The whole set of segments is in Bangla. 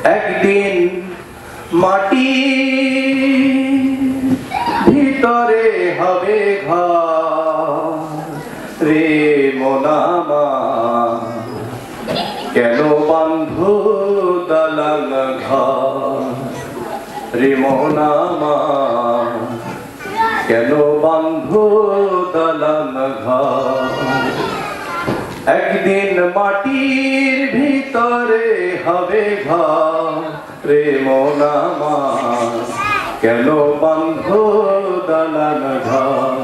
একদিন মাটি ভিতরে হবে ঘর রে মন আমার, কেন বাঁধো দালান ঘর রে মন আমার, কেন বাঁধো দালান ঘর। একদিন মাটির ভিতরে হবে ঘর রে মন আমার, কেন বাঁধো দালান ঘর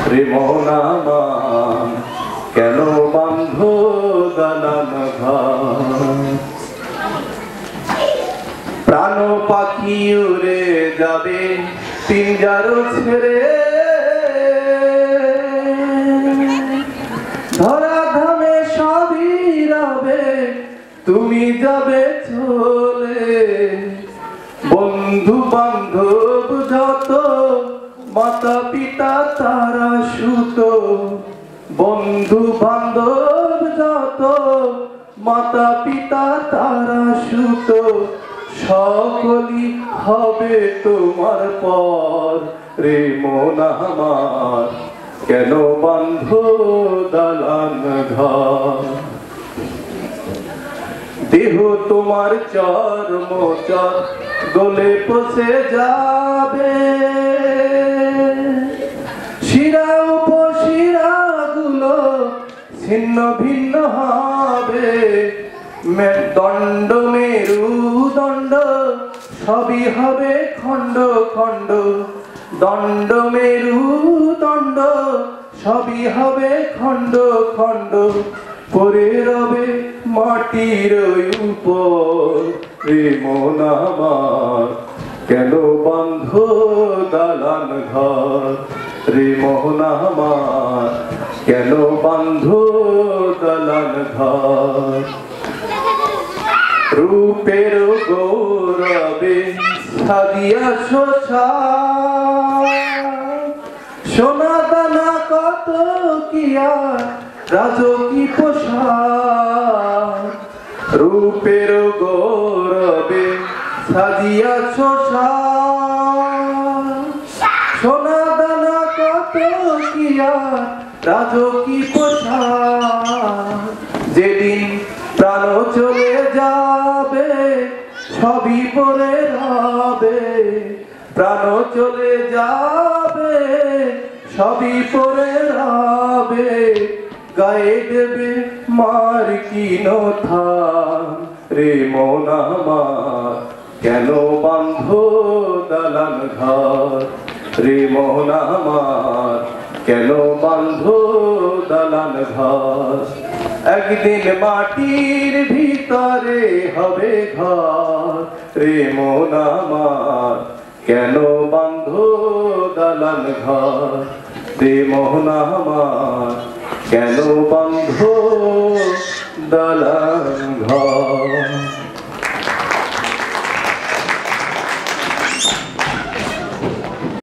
রে মন আমার, কেন বাঁধো দালান ঘর। প্রাণ পাখি উড়ে যাবে পিঞ্জার ছেড়ে, ধরা ধামে সবই রবে তুমি যাবে চলে। বন্ধু বান্ধব যত মাতা পিতা তারা সুত, বন্ধু বান্ধব যত মাতা পিতা তারা সুত, সকলই হবে তোমার পর রে মন আমার, কেন বাঁধো দালান ঘর। দেহ তোমার চর্ম চর গলে পচে যাবে, শিরা উপশিরা গুলো ছিন্ন ভিন্ন হবে। দণ্ড মেরুদণ্ড সবই হবে খণ্ড খণ্ড, দণ্ড মেরুদণ্ড সবই হবে খণ্ড খণ্ড। পরে রবে মাটির উপর রে মন আমার, কেন বাঁধো দালান ঘর রে মন আমার, কেন বাঁধো দালান ঘর। রূপের গৌরবে সাজিয়া শোষা, সোনা দানা কত কিয়া রাজকী পোশাক। রূপের গৌরবে সাজিয়া শোষা, সোনা দানা কত কিয়া রাজকী পোশাক। যেদিন প্রাণ চলে যাবে সবই পরে রবে, প্রাণ চলে যাবে সবই পরে রবে। গায়ে দেবে মার কিনো থান রে মন আমার, কেন বাঁধো দালান ঘর রে মন আমার, কেন বাঁধো দালান ঘর। একদিন মাটির ভিতরে হবে ঘর রে মন আমার, কেন বাঁধো দালান ঘর রে মন আমার, কেন বাঁধো